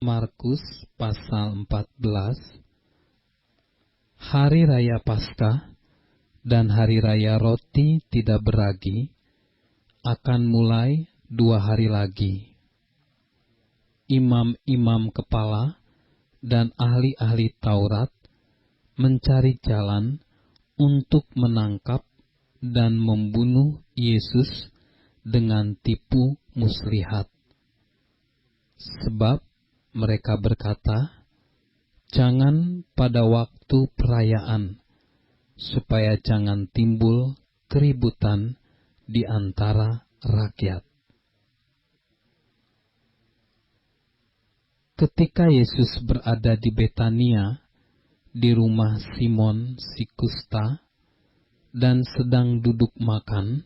Markus pasal 14. Hari Raya Paskah dan Hari Raya Roti Tidak Beragi akan mulai 2 hari lagi. Imam-imam kepala dan ahli-ahli Taurat mencari jalan untuk menangkap dan membunuh Yesus dengan tipu muslihat. Sebab mereka berkata, "Jangan pada waktu perayaan, supaya jangan timbul keributan di antara rakyat." Ketika Yesus berada di Betania, di rumah Simon si kusta, dan sedang duduk makan,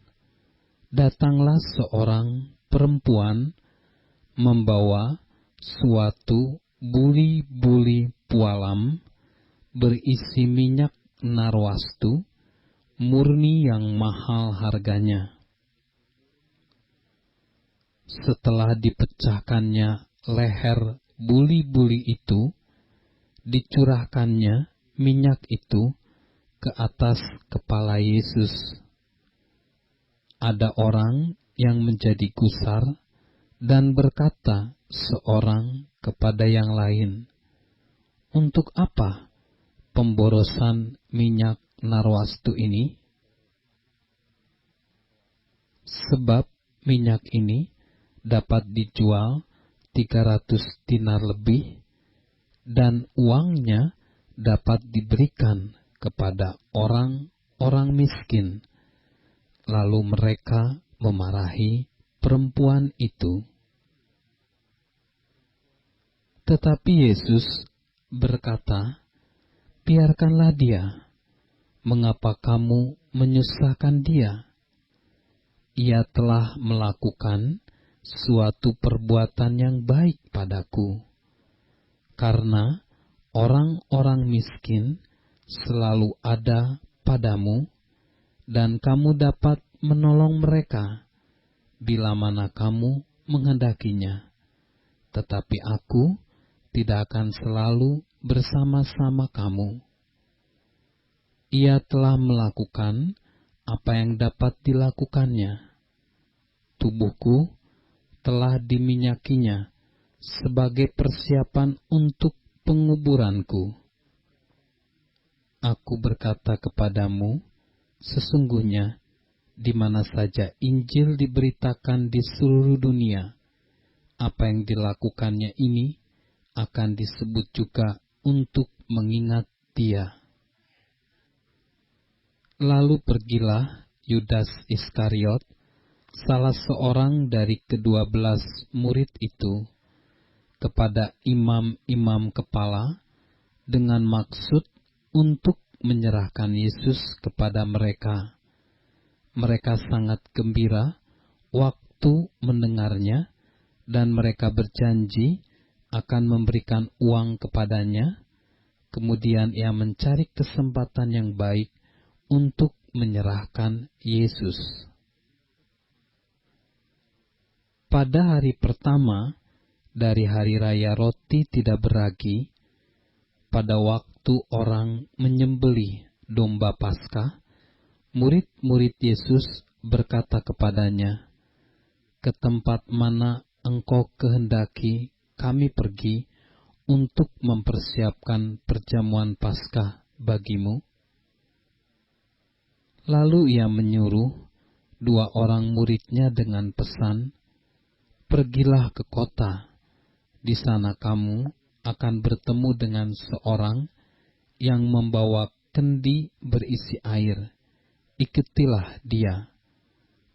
datanglah seorang perempuan membawa suatu buli-buli pualam berisi minyak narwastu murni yang mahal harganya. Setelah dipecahkannya leher buli-buli itu, dicurahkannya minyak itu ke atas kepala Yesus. Ada orang yang menjadi gusar dan berkata seorang kepada yang lain, "Untuk apa pemborosan minyak narwastu ini? Sebab minyak ini dapat dijual 300 dinar lebih, dan uangnya dapat diberikan kepada orang-orang miskin." Lalu mereka memarahi perempuan itu. Tetapi Yesus berkata, "Biarkanlah dia. Mengapa kamu menyusahkan dia? Ia telah melakukan suatu perbuatan yang baik padaku. Karena orang-orang miskin selalu ada padamu, dan kamu dapat menolong mereka bila mana kamu menghendakinya. Tetapi aku tidak akan selalu bersama-sama kamu." Ia telah melakukan apa yang dapat dilakukannya. Tubuhku telah diminyakinya sebagai persiapan untuk penguburanku. Aku berkata kepadamu, sesungguhnya di mana saja Injil diberitakan di seluruh dunia, apa yang dilakukannya ini akan disebut juga untuk mengingat dia. Lalu pergilah Yudas Iskariot, salah seorang dari ke-12 murid itu, kepada imam-imam kepala dengan maksud untuk menyerahkan Yesus kepada mereka. Mereka sangat gembira waktu mendengarnya, dan mereka berjanji akan memberikan uang kepadanya. Kemudian ia mencari kesempatan yang baik untuk menyerahkan Yesus. Pada hari pertama dari Hari Raya Roti Tidak Beragi, pada waktu orang menyembelih domba Paskah, murid-murid Yesus berkata kepadanya, "Ke tempat mana engkau kehendaki kami pergi untuk mempersiapkan perjamuan Paskah bagimu?" Lalu ia menyuruh 2 orang muridnya dengan pesan, "Pergilah ke kota. Di sana kamu akan bertemu dengan seorang yang membawa kendi berisi air. Ikutilah dia,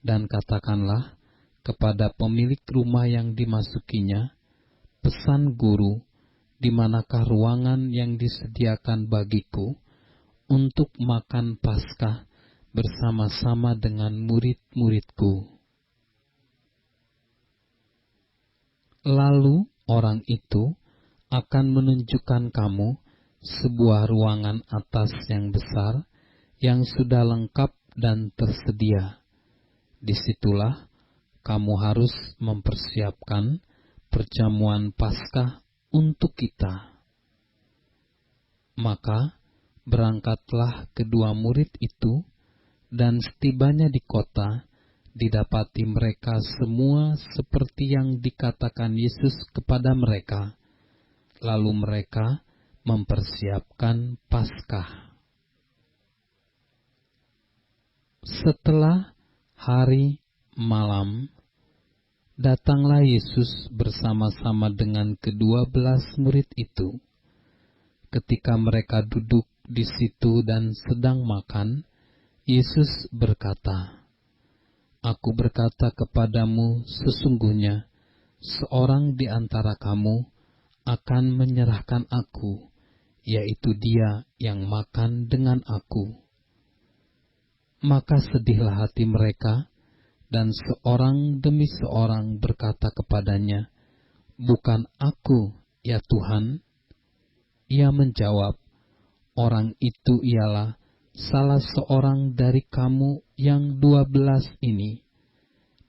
dan katakanlah kepada pemilik rumah yang dimasukinya, 'Pesan Guru, di manakah ruangan yang disediakan bagiku untuk makan Paskah bersama-sama dengan murid-muridku?' Lalu orang itu akan menunjukkan kamu sebuah ruangan atas yang besar, yang sudah lengkap dan tersedia. Disitulah kamu harus mempersiapkan perjamuan Paskah untuk kita. Maka berangkatlah kedua murid itu, dan setibanya di kota, didapati mereka semua seperti yang dikatakan Yesus kepada mereka. Lalu mereka mempersiapkan Paskah. Setelah hari malam, datanglah Yesus bersama-sama dengan ke-12 murid itu. Ketika mereka duduk di situ dan sedang makan, Yesus berkata, "Aku berkata kepadamu, sesungguhnya seorang di antara kamu akan menyerahkan aku, yaitu dia yang makan dengan aku." Maka sedihlah hati mereka, dan seorang demi seorang berkata kepadanya, "Bukan aku, ya Tuhan?" Ia menjawab, "Orang itu ialah salah seorang dari kamu yang 12 ini.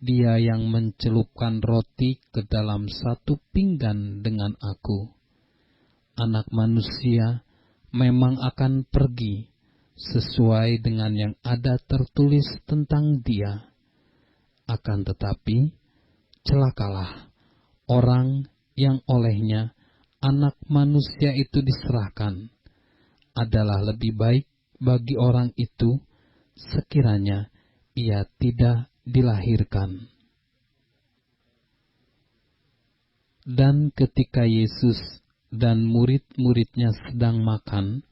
Dia yang mencelupkan roti ke dalam satu pinggan dengan aku. Anak manusia memang akan pergi sesuai dengan yang ada tertulis tentang dia. Akan tetapi, celakalah orang yang olehnya Anak manusia itu diserahkan. Adalah lebih baik bagi orang itu sekiranya ia tidak dilahirkan." Dan ketika Yesus dan murid-muridnya sedang makan,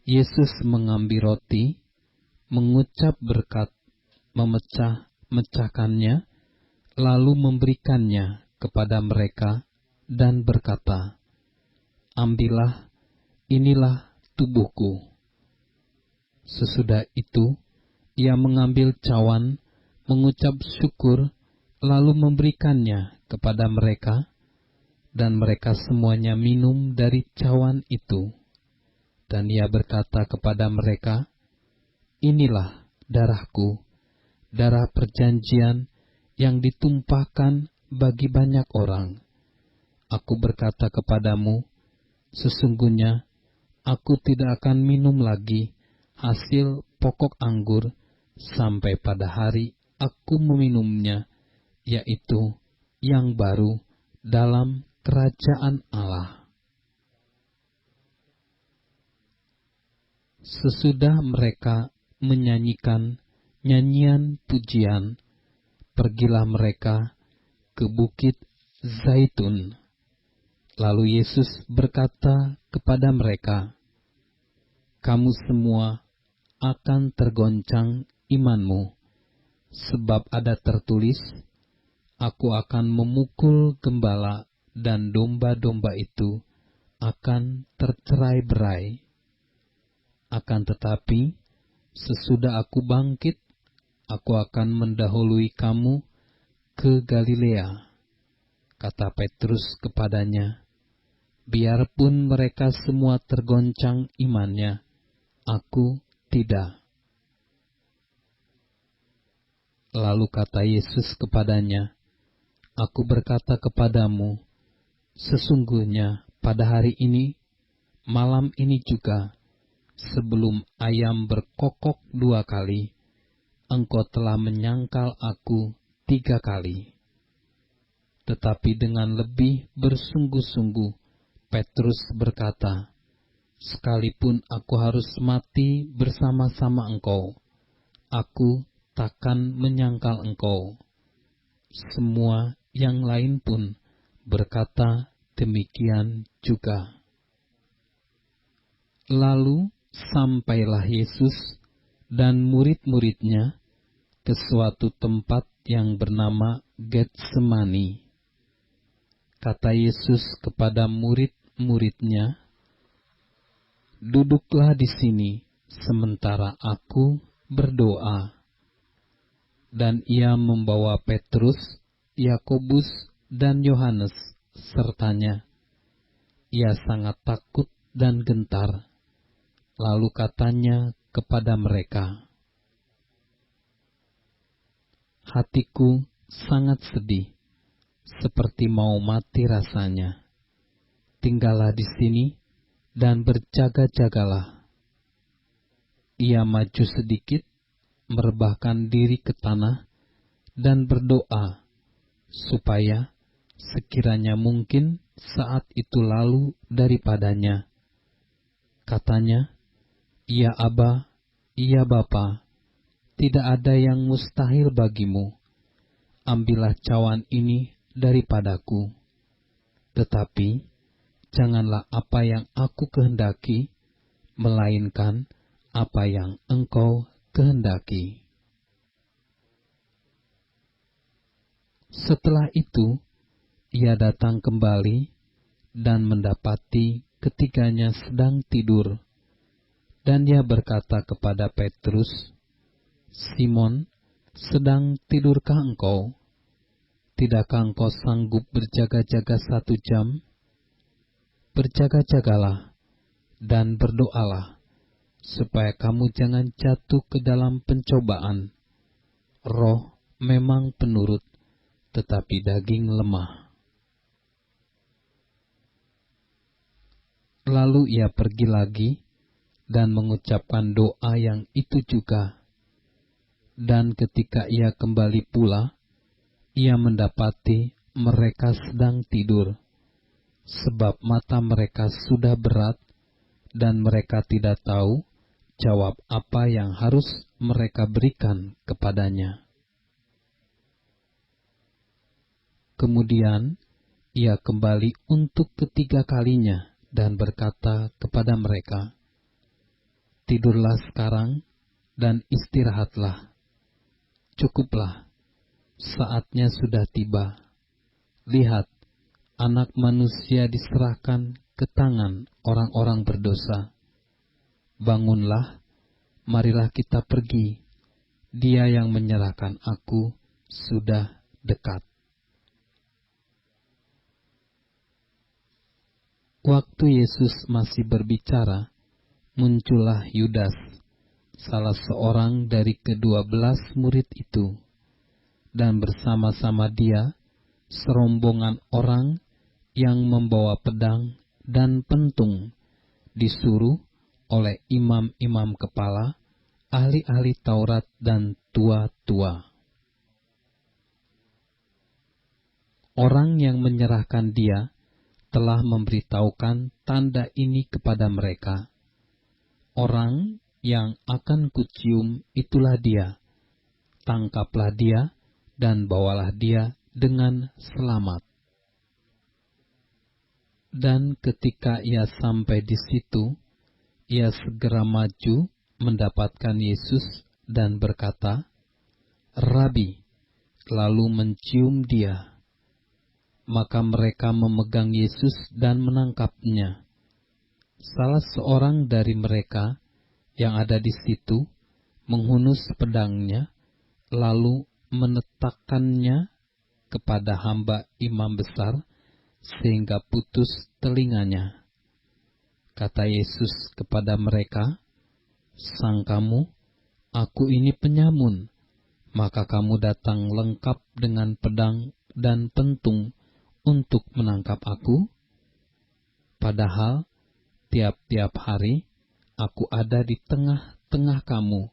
Yesus mengambil roti, mengucap berkat, memecahkannya, lalu memberikannya kepada mereka dan berkata, "Ambillah, inilah tubuhku." Sesudah itu, ia mengambil cawan, mengucap syukur, lalu memberikannya kepada mereka, dan mereka semuanya minum dari cawan itu. Dan ia berkata kepada mereka, "Inilah darahku, darah perjanjian yang ditumpahkan bagi banyak orang. Aku berkata kepadamu, sesungguhnya aku tidak akan minum lagi hasil pokok anggur sampai pada hari aku meminumnya, yaitu yang baru dalam kerajaan Allah." Sesudah mereka menyanyikan nyanyian pujian, pergilah mereka ke Bukit Zaitun. Lalu Yesus berkata kepada mereka, "Kamu semua akan tergoncang imanmu, sebab ada tertulis, Aku akan memukul gembala dan domba-domba itu akan tercerai-berai. Akan tetapi, sesudah aku bangkit, aku akan mendahului kamu ke Galilea." Kata Petrus kepadanya, "Biarpun mereka semua tergoncang imannya, aku tidak." Lalu kata Yesus kepadanya, "Aku berkata kepadamu, sesungguhnya pada hari ini, malam ini juga, sebelum ayam berkokok 2 kali, engkau telah menyangkal aku 3 kali." Tetapi dengan lebih bersungguh-sungguh, Petrus berkata, "Sekalipun aku harus mati bersama-sama engkau, aku takkan menyangkal engkau." Semua yang lain pun berkata demikian juga. Lalu sampailah Yesus dan murid-muridnya ke suatu tempat yang bernama Getsemani. Kata Yesus kepada murid-muridnya, "Duduklah di sini sementara aku berdoa." Dan ia membawa Petrus, Yakobus, dan Yohanes sertanya. Ia sangat takut dan gentar. Lalu katanya kepada mereka, "Hatiku sangat sedih, seperti mau mati rasanya. tinggallah di sini dan berjaga-jagalah. Ia maju sedikit, merebahkan diri ke tanah, dan berdoa, supaya sekiranya mungkin saat itu lalu daripadanya. Katanya, "Ya Aba, ya Bapa, tidak ada yang mustahil bagimu. Ambillah cawan ini daripadaku. Tetapi, janganlah apa yang aku kehendaki, melainkan apa yang Engkau kehendaki." Setelah itu, ia datang kembali dan mendapati ketiganya sedang tidur. Dan ia berkata kepada Petrus, "Simon, sedang tidurkah engkau? Tidakkah engkau sanggup berjaga-jaga 1 jam? Berjaga-jagalah dan berdoalah, supaya kamu jangan jatuh ke dalam pencobaan. Roh memang penurut, tetapi daging lemah." Lalu ia pergi lagi dan mengucapkan doa yang itu juga. Dan ketika ia kembali pula, ia mendapati mereka sedang tidur, sebab mata mereka sudah berat, dan mereka tidak tahu jawab apa yang harus mereka berikan kepadanya. Kemudian ia kembali untuk ketiga kalinya dan berkata kepada mereka, "Tidurlah sekarang dan istirahatlah. Cukuplah, saatnya sudah tiba. Lihat, Anak Manusia diserahkan ke tangan orang-orang berdosa. Bangunlah, marilah kita pergi. Dia yang menyerahkan aku sudah dekat." Waktu Yesus masih berbicara, muncullah Yudas, salah seorang dari ke-12 murid itu, dan bersama-sama dia serombongan orang yang membawa pedang dan pentung, disuruh oleh imam-imam kepala, ahli-ahli Taurat dan tua-tua. Orang yang menyerahkan dia telah memberitahukan tanda ini kepada mereka. "Orang yang akan kucium itulah dia. Tangkaplah dia dan bawalah dia dengan selamat." Dan ketika ia sampai di situ, ia segera maju mendapatkan Yesus dan berkata, "Rabi," lalu mencium dia. Maka mereka memegang Yesus dan menangkapnya. Salah seorang dari mereka yang ada di situ menghunus pedangnya, lalu menetakkannya kepada hamba imam besar, sehingga putus telinganya. Kata Yesus kepada mereka, "Sangkamu aku ini penyamun, maka kamu datang lengkap dengan pedang dan pentung untuk menangkap aku? Padahal tiap-tiap hari aku ada di tengah-tengah kamu,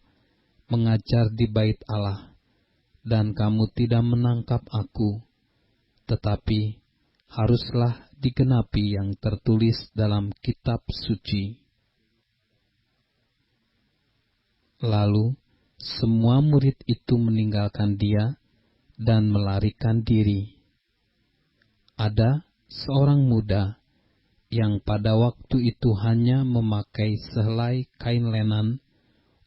mengajar di bait Allah, dan kamu tidak menangkap aku. Tetapi haruslah digenapi yang tertulis dalam kitab suci." Lalu semua murid itu meninggalkan dia dan melarikan diri. Ada seorang muda yang pada waktu itu hanya memakai sehelai kain lenan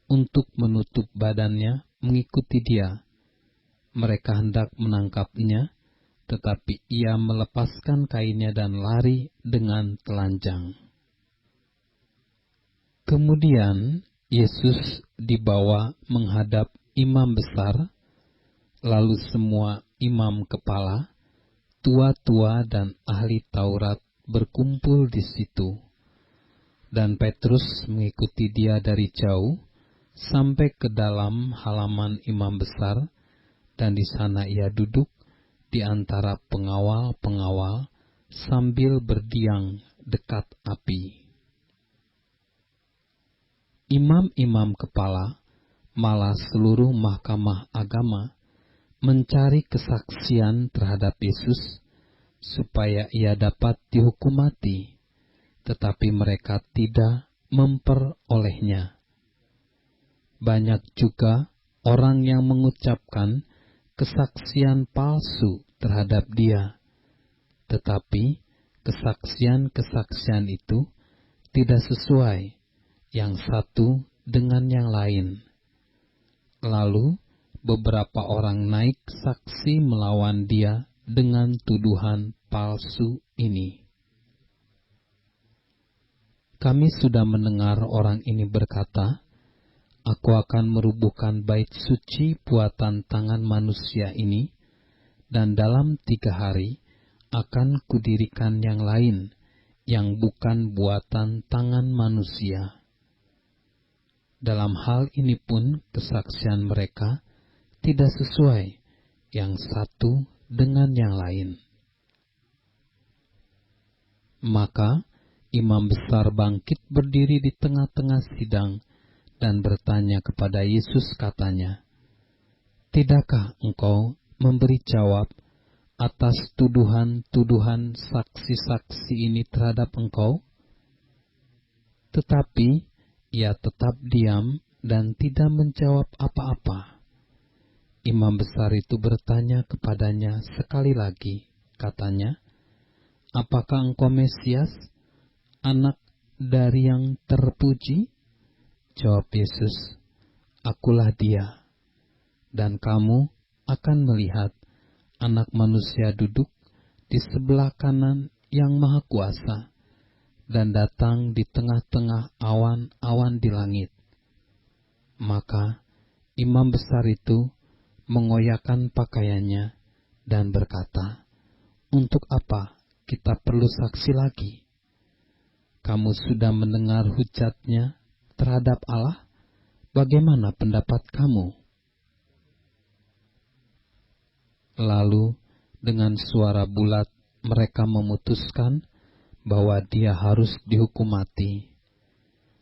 untuk menutup badannya mengikuti dia. Mereka hendak menangkapnya, tetapi ia melepaskan kainnya dan lari dengan telanjang. Kemudian Yesus dibawa menghadap imam besar, lalu semua imam kepala, tua-tua dan ahli Taurat berkumpul di situ. Dan Petrus mengikuti dia dari jauh sampai ke dalam halaman imam besar, dan di sana ia duduk di antara pengawal-pengawal sambil berdiam dekat api. Imam-imam kepala, malah seluruh mahkamah agama, mencari kesaksian terhadap Yesus, supaya ia dapat dihukum mati, tetapi mereka tidak memperolehnya. Banyak juga orang yang mengucapkan kesaksian palsu terhadap dia, tetapi kesaksian-kesaksian itu tidak sesuai yang satu dengan yang lain. Lalu beberapa orang naik saksi melawan dia dengan tuduhan palsu ini. Kami sudah mendengar orang ini berkata, "Aku akan merubuhkan bait suci buatan tangan manusia ini, dan dalam 3 hari akan kudirikan yang lain, yang bukan buatan tangan manusia." Dalam hal ini pun kesaksian mereka tidak sesuai yang satu dengan yang lain. Maka imam besar bangkit berdiri di tengah-tengah sidang dan bertanya kepada Yesus, katanya, "Tidakkah engkau memberi jawab atas tuduhan-tuduhan saksi-saksi ini terhadap engkau?" Tetapi ia tetap diam dan tidak menjawab apa-apa. Imam besar itu bertanya kepadanya sekali lagi, katanya, "Apakah engkau Mesias, anak dari yang terpuji?" Jawab Yesus, "Akulah dia." Dan kamu akan melihat Anak Manusia duduk di sebelah kanan Yang Maha Kuasa, dan datang di tengah-tengah awan-awan di langit. Maka imam besar itu mengoyakkan pakaiannya dan berkata, "Untuk apa kita perlu saksi lagi? Kamu sudah mendengar hujatnya terhadap Allah, bagaimana pendapat kamu?" Lalu dengan suara bulat mereka memutuskan bahwa dia harus dihukum mati.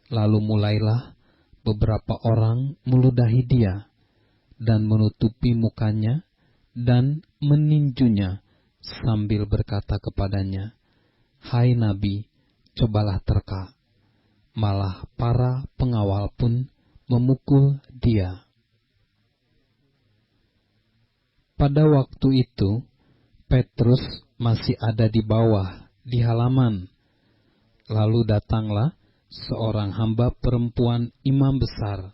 Lalu mulailah beberapa orang meludahi dia dan menutupi mukanya dan meninjunya sambil berkata kepadanya, "Hai Nabi, cobalah terka." Malah para pengawal pun memukul dia. Pada waktu itu, Petrus masih ada di bawah, di halaman. Lalu datanglah seorang hamba perempuan imam besar.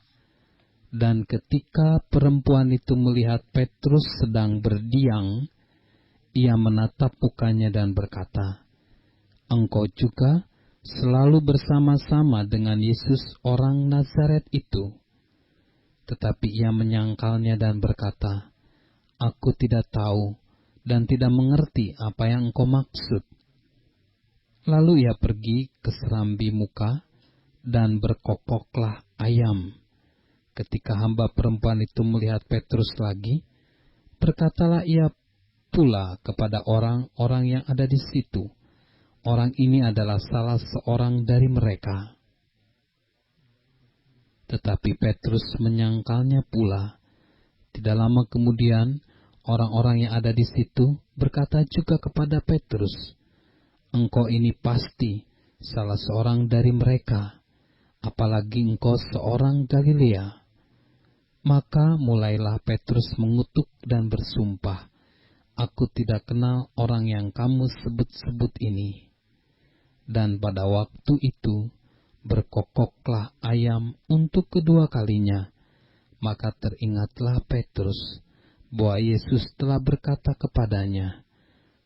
Dan ketika perempuan itu melihat Petrus sedang berdiam, ia menatap mukanya dan berkata, "Engkau juga selalu bersama-sama dengan Yesus orang Nazaret itu." Tetapi ia menyangkalnya dan berkata, "Aku tidak tahu dan tidak mengerti apa yang engkau maksud." Lalu ia pergi ke serambi muka dan berkokoklah ayam. Ketika hamba perempuan itu melihat Petrus lagi, berkatalah ia pula kepada orang-orang yang ada di situ, "Orang ini adalah salah seorang dari mereka." Tetapi Petrus menyangkalnya pula. Tidak lama kemudian, orang-orang yang ada di situ berkata juga kepada Petrus, "Engkau ini pasti salah seorang dari mereka, apalagi engkau seorang Galilea." Maka mulailah Petrus mengutuk dan bersumpah, "Aku tidak kenal orang yang kamu sebut-sebut ini." Dan pada waktu itu berkokoklah ayam untuk kedua kalinya. Maka teringatlah Petrus bahwa Yesus telah berkata kepadanya,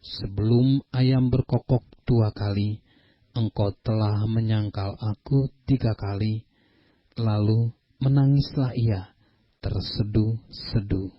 "Sebelum ayam berkokok 2 kali, engkau telah menyangkal aku 3 kali." Lalu menangislah ia terseduh-seduh.